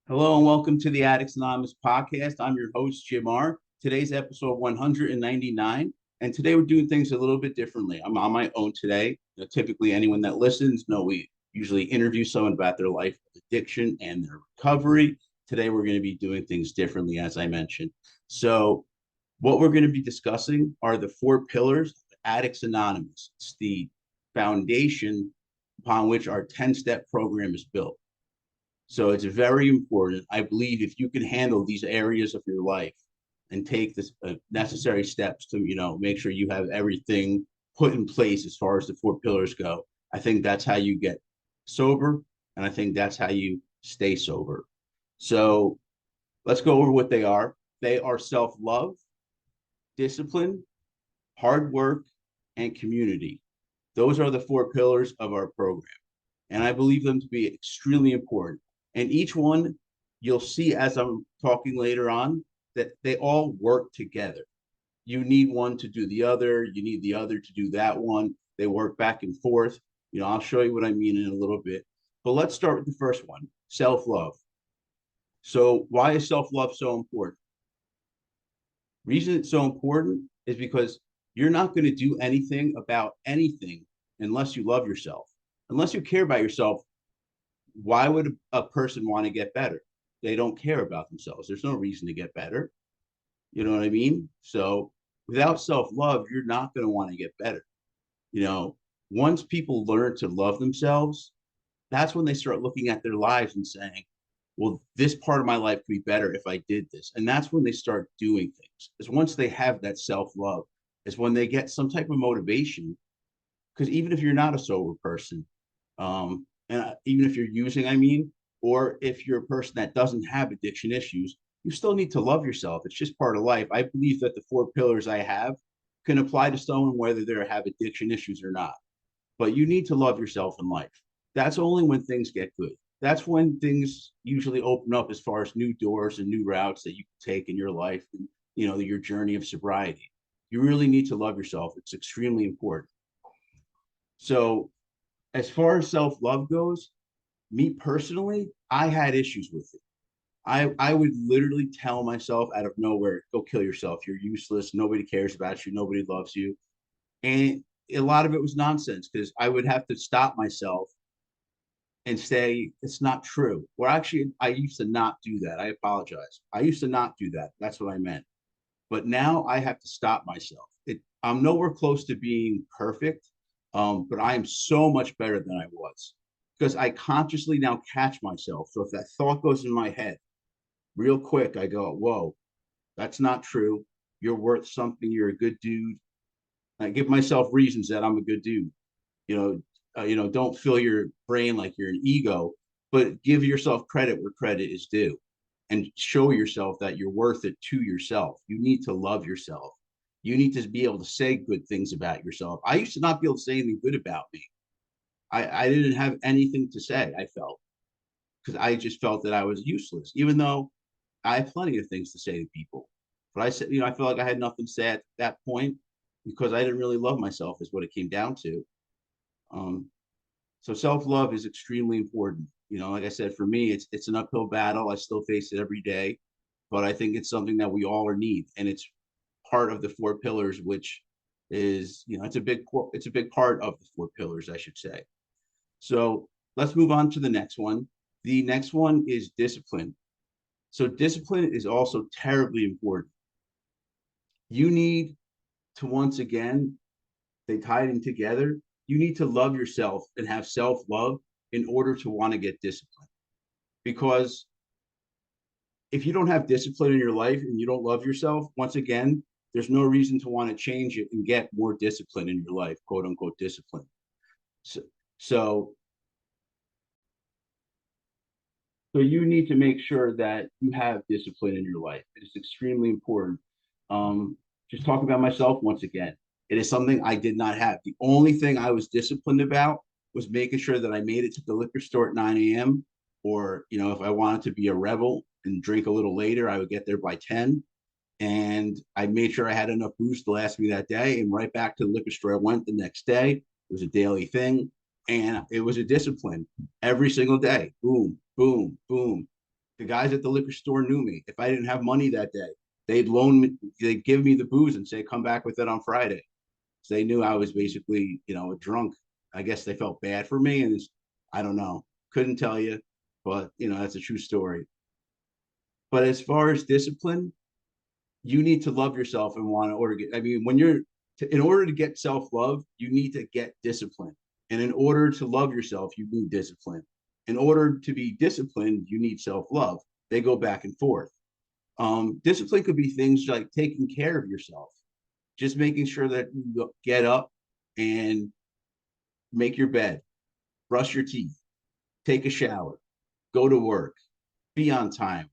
Hello and welcome to the Addicts Anonymous podcast. I'm your host, Jim R. Today's episode 199. And today we're doing things a little bit differently. I'm on my own today. Typically, anyone that listens know we usually interview someone about their life of addiction and their recovery. Today, we're going to be doing things differently, as I mentioned. So, what we're going to be discussing are the four pillars of Addicts Anonymous. It's the foundation upon which our 10-step program is built. So it's very important. I believe if you can handle these areas of your life and take the necessary steps to, make sure you have everything put in place as far as the four pillars go, I think that's how you get sober. And I think that's how you stay sober. So let's go over what they are. They are self-love, discipline, hard work, and community. Those are the four pillars of our program. And I believe them to be extremely important. And each one, you'll see as I'm talking later on, that they all work together. You need one to do the other. You need the other to do that one. They work back and forth. I'll show you what I mean in a little bit. But let's start with the first one, self-love. So why is self-love so important? Reason it's so important is because you're not going to do anything about anything unless you love yourself. Unless you care about yourself, why would a person want to get better? They don't care about themselves. There's no reason to get better. You know what I mean? So without self-love, you're not going to want to get better. Once people learn to love themselves, that's when they start looking at their lives and saying, well, this part of my life could be better if I did this. And that's when they start doing things. Is once they have that self-love, is when they get some type of motivation. Because even if you're not a sober person, and even if you're using, or if you're a person that doesn't have addiction issues, you still need to love yourself. It's just part of life. I believe that the four pillars I have can apply to someone whether they have addiction issues or not. But you need to love yourself in life. That's only when things get good. That's when things usually open up as far as new doors and new routes that you can take in your life and, your journey of sobriety. You really need to love yourself. It's extremely important. So as far as self-love goes, me personally, I had issues with it. I would literally tell myself out of nowhere, go kill yourself. You're useless. Nobody cares about you. Nobody loves you. And a lot of it was nonsense because I would have to stop myself and say, it's not true. Or actually, I used to not do that. I apologize. I used to not do that. That's what I meant. But now I have to stop myself. I'm nowhere close to being perfect, but I am so much better than I was because I consciously now catch myself. So if that thought goes in my head, real quick, I go, whoa, that's not true. You're worth something. You're a good dude. I give myself reasons that I'm a good dude. Don't fill your brain like you're an ego, but give yourself credit where credit is due and show yourself that you're worth it to yourself. You need to love yourself. You need to be able to say good things about yourself. I used to not be able to say anything good about me. I didn't have anything to say, I felt, because I just felt that I was useless, even though I have plenty of things to say to people. But I said, I felt like I had nothing to say at that point because I didn't really love myself, is what it came down to. Um, so self-love is extremely important. Like I said, for me, it's an uphill battle. I still face it every day, but I think it's something that we all need, and it's part of the four pillars, which is, it's a big part of the four pillars, I should say. So let's move on to the next one. The next one is discipline. So discipline is also terribly important. You need to, once again, they tied in together. You need to love yourself and have self-love in order to want to get discipline. Because if you don't have discipline in your life and you don't love yourself, once again, there's no reason to want to change it and get more discipline in your life, quote unquote discipline. So, so, so you need to make sure that you have discipline in your life. It is extremely important. Um, just talking about myself once again, it is something I did not have. The only thing I was disciplined about was making sure that I made it to the liquor store at 9 a.m. Or, if I wanted to be a rebel and drink a little later, I would get there by 10. And I made sure I had enough booze to last me that day. And right back to the liquor store I went the next day. It was a daily thing. And it was a discipline every single day. Boom, boom, boom. The guys at the liquor store knew me. If I didn't have money that day, they'd loan me, they'd give me the booze and say, come back with it on Friday. So they knew I was basically, a drunk. I guess they felt bad for me. And I don't know, couldn't tell you, but that's a true story. But as far as discipline, you need to love yourself and want to order get. I mean, in order to get self love, you need to get discipline. And in order to love yourself, you need discipline. In order to be disciplined, you need self love. They go back and forth. Discipline could be things like taking care of yourself, just making sure that you get up and make your bed, brush your teeth, take a shower, go to work, be on time,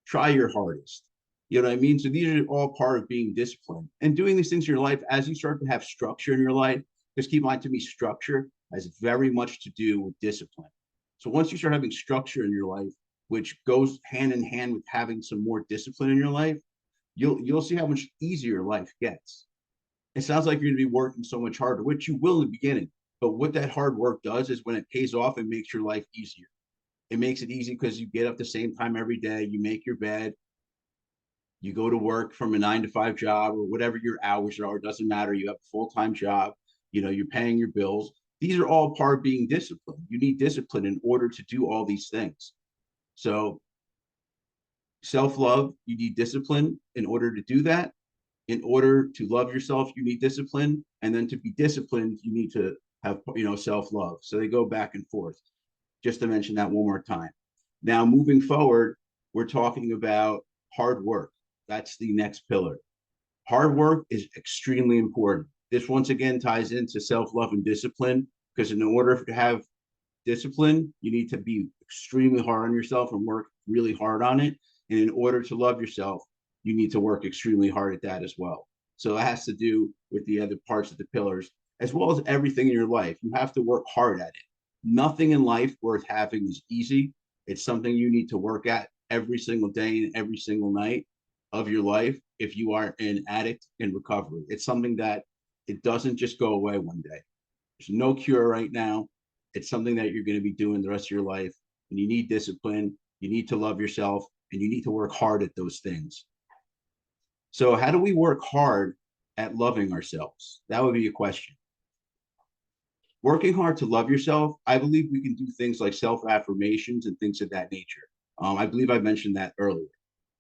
try your hardest. You know what I mean? So these are all part of being disciplined and doing these things in your life as you start to have structure in your life. Just keep in mind, to me, structure has very much to do with discipline. So once you start having structure in your life, which goes hand in hand with having some more discipline in your life, you'll see how much easier life gets. It sounds like you're going to be working so much harder, which you will in the beginning. But what that hard work does is when it pays off, it makes your life easier. It makes it easy because you get up the same time every day, you make your bed, you go to work from a 9 to 5 job or whatever your hours are. It doesn't matter. You have a full-time job, you're paying your bills. These are all part of being disciplined. You need discipline in order to do all these things. So self-love, you need discipline in order to do that. In order to love yourself, you need discipline. And then to be disciplined, you need to have, self-love. So they go back and forth. Just to mention that one more time. Now, moving forward, we're talking about hard work. That's the next pillar. Hard work is extremely important. This once again ties into self-love and discipline, because in order to have discipline, you need to be extremely hard on yourself and work really hard on it. And in order to love yourself, you need to work extremely hard at that as well. So it has to do with the other parts of the pillars, as well as everything in your life. You have to work hard at it. Nothing in life worth having is easy. It's something you need to work at every single day and every single night of your life if you are an addict in recovery. It's something that it doesn't just go away one day. There's no cure right now. It's something that you're going to be doing the rest of your life. And you need discipline. You need to love yourself, and you need to work hard at those things. So how do we work hard at loving ourselves? That would be a question. Working hard to love yourself, I believe we can do things like self-affirmations and things of that nature. I believe I mentioned that earlier.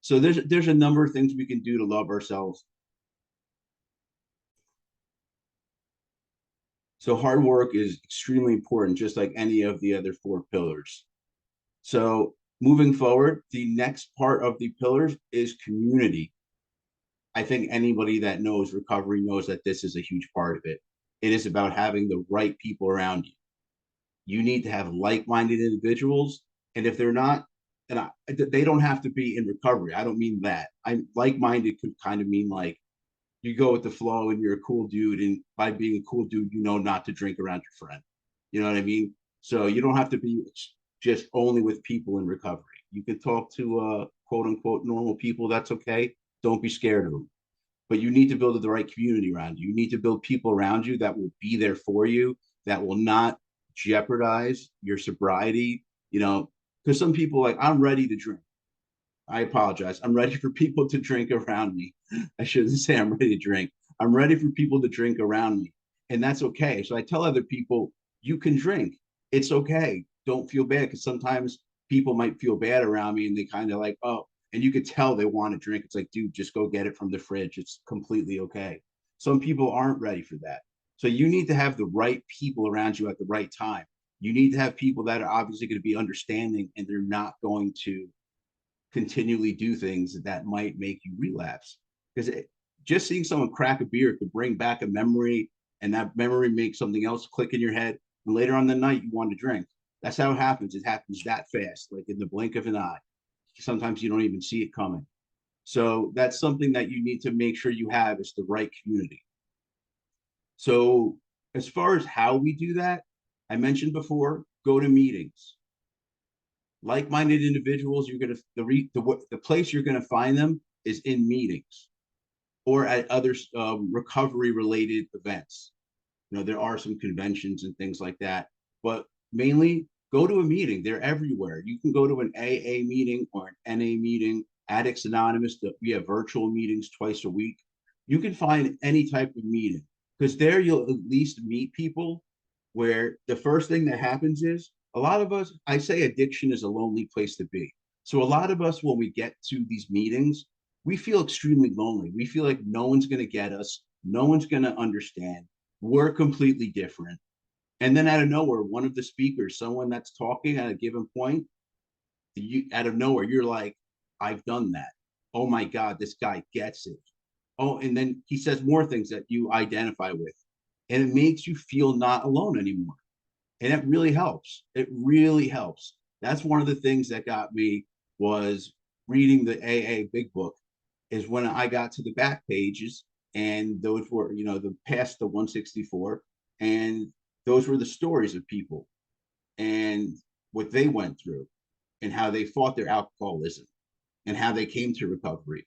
So there's a number of things we can do to love ourselves. So hard work is extremely important, just like any of the other 4 pillars. So moving forward, the next part of the pillars is community. I think anybody that knows recovery knows that this is a huge part of it. It is about having the right people around you. You need to have like-minded individuals. And if they're not, they don't have to be in recovery. I don't mean that. Like-minded could kind of mean like you go with the flow and you're a cool dude. And by being a cool dude, not to drink around your friend. You know what I mean? So you don't have to be just only with people in recovery. You can talk to quote unquote normal people. That's okay. Don't be scared of them. But you need to build the right community around you. You need to build people around you that will be there for you, that will not jeopardize your sobriety. Because some people like, I'm ready to drink. I apologize. I'm ready for people to drink around me. I shouldn't say I'm ready to drink. I'm ready for people to drink around me. And that's okay. So I tell other people, you can drink. It's okay. Don't feel bad, because sometimes people might feel bad around me and they kind of like, oh, and you could tell they want to drink. It's like, dude, just go get it from the fridge. It's completely okay. Some people aren't ready for that. So you need to have the right people around you at the right time. You need to have people that are obviously going to be understanding, and they're not going to continually do things that might make you relapse. Because just seeing someone crack a beer could bring back a memory, and that memory makes something else click in your head. And later on the night, you want to drink. That's how it happens. It happens that fast, like in the blink of an eye. Sometimes you don't even see it coming. So that's something that you need to make sure you have, is the right community. So as far as how we do that, I mentioned before, go to meetings. Like-minded individuals, you're going to the place you're going to find them is in meetings or at other recovery related events. There are some conventions and things like that, but mainly Go to a meeting. They're everywhere. You can go to an AA meeting or an NA meeting, Addicts Anonymous. We have virtual meetings twice a week. You can find any type of meeting because there you'll at least meet people where the first thing that happens is a lot of us, I say addiction is a lonely place to be. So a lot of us, when we get to these meetings, we feel extremely lonely. We feel like no one's going to get us, no one's going to understand. We're completely different. And then out of nowhere, one of the speakers, someone that's talking at a given point, out of nowhere, you're like, I've done that. Oh my God, this guy gets it. Oh, and then he says more things that you identify with. And it makes you feel not alone anymore. And it really helps. It really helps. That's one of the things that got me was reading the AA Big Book is when I got to the back pages and those were, the past the 164 and those were the stories of people and what they went through and how they fought their alcoholism and how they came to recovery.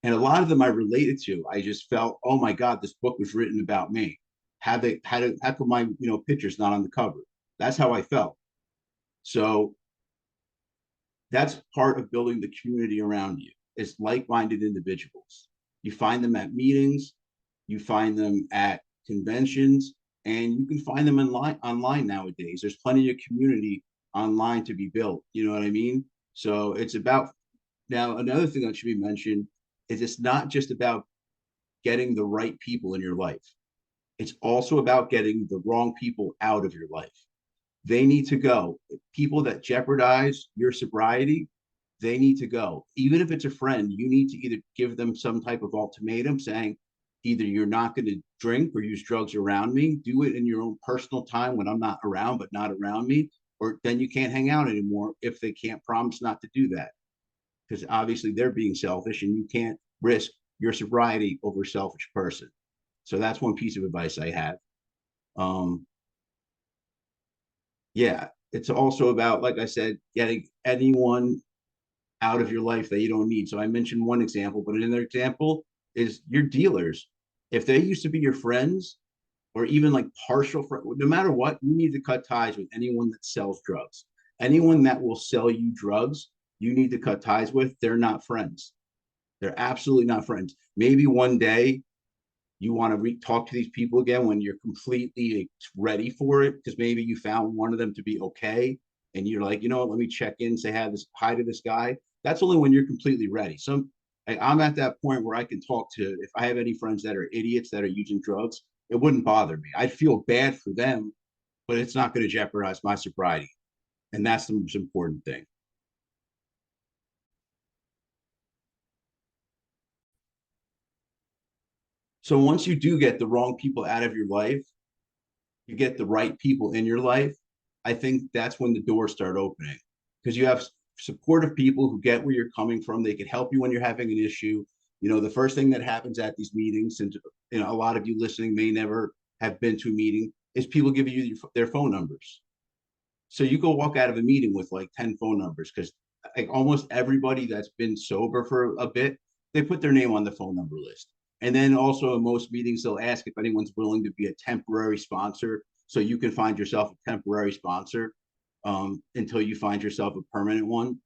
And a lot of them I related to. I just felt, oh my God, this book was written about me. How come my picture's not on the cover? That's how I felt. So that's part of building the community around you is like-minded individuals. You find them at meetings, you find them at conventions, and you can find them online nowadays. There's plenty of community online to be built. You know what I mean? So it's about now another thing that should be mentioned is it's not just about getting the right people in your life. It's also about getting the wrong people out of your life. They need to go. People that jeopardize your sobriety, they need to go. Even if it's a friend, you need to either give them some type of ultimatum saying, either you're not going to drink or use drugs around me, do it in your own personal time when I'm not around, but not around me, or then you can't hang out anymore if they can't promise not to do that. Because obviously they're being selfish and you can't risk your sobriety over a selfish person. So that's one piece of advice I have. Um, yeah, it's also about, like I said, getting anyone out of your life that you don't need. So I mentioned one example, but another example is your dealers. If they used to be your friends or even like partial friends, no matter what, you need to cut ties with anyone that sells drugs. Anyone that will sell you drugs, you need to cut ties with. They're not friends. They're absolutely not friends. Maybe one day you want to talk to these people again when you're completely ready for it because maybe you found one of them to be okay and you're like, let me check in, say hi to this guy. That's only when you're completely ready. I'm at that point where I can talk to, if I have any friends that are idiots that are using drugs, it wouldn't bother me. I'd feel bad for them, but it's not going to jeopardize my sobriety. And that's the most important thing. So once you do get the wrong people out of your life, you get the right people in your life, I think that's when the doors start opening because you have supportive people who get where you're coming from. They can help you when you're having an issue. The first thing that happens at these meetings, and a lot of you listening may never have been to a meeting, is people give you their phone numbers. So you go walk out of a meeting with like 10 phone numbers because like almost everybody that's been sober for a bit, they put their name on the phone number list. And then also in most meetings, they'll ask if anyone's willing to be a temporary sponsor. So you can find yourself a temporary sponsor until you find yourself a permanent one.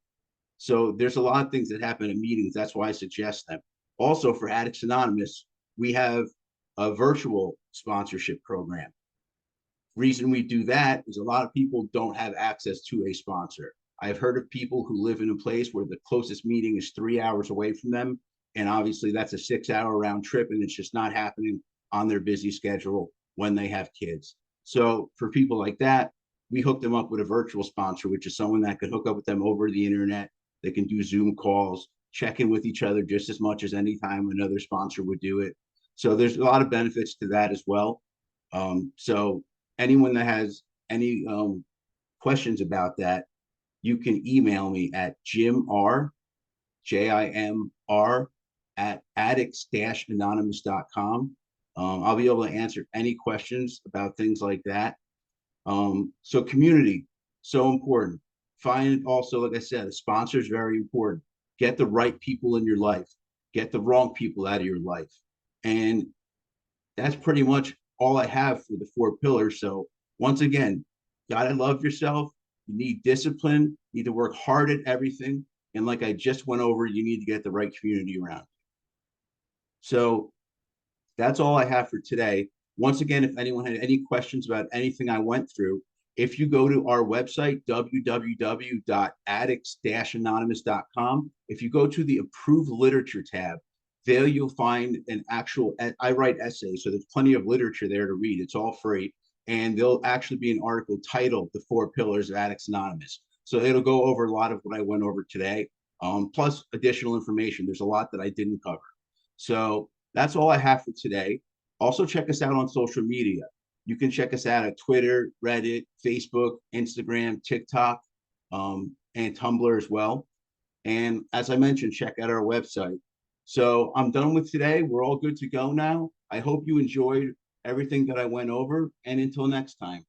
So there's a lot of things that happen at meetings. That's why I suggest them. Also for Addicts Anonymous, we have a virtual sponsorship program. Reason we do that is a lot of people don't have access to a sponsor. I've heard of people who live in a place where the closest meeting is 3 hours away from them. And obviously that's a 6 hour round trip and it's just not happening on their busy schedule when they have kids. So for people like that, we hook them up with a virtual sponsor, which is someone that can hook up with them over the internet. They can do Zoom calls, check in with each other just as much as any time another sponsor would do it. So there's a lot of benefits to that as well. So anyone that has any questions about that, you can email me at jimr, JIMR, at addicts-anonymous.com. I'll be able to answer any questions about things like that. So community, so important. Find also, like I said, a sponsor is very important. Get the right people in your life. Get the wrong people out of your life. And that's pretty much all I have for the 4 pillars. So once again, gotta love yourself, You need discipline, you need to work hard at everything. And like I just went over, you need to get the right community around. So that's all I have for today. Once again, if anyone had any questions about anything I went through, if you go to our website, www.addicts-anonymous.com, if you go to the approved literature tab, there you'll find an actual, I write essays, so there's plenty of literature there to read. It's all free. And there'll actually be an article titled The Four Pillars of Addicts Anonymous. So it'll go over a lot of what I went over today, plus additional information. There's a lot that I didn't cover. So that's all I have for today. Also, check us out on social media. You can check us out at Twitter, Reddit, Facebook, Instagram, TikTok, and Tumblr as well. And as I mentioned, check out our website. So I'm done with today. We're all good to go now. I hope you enjoyed everything that I went over. And until next time.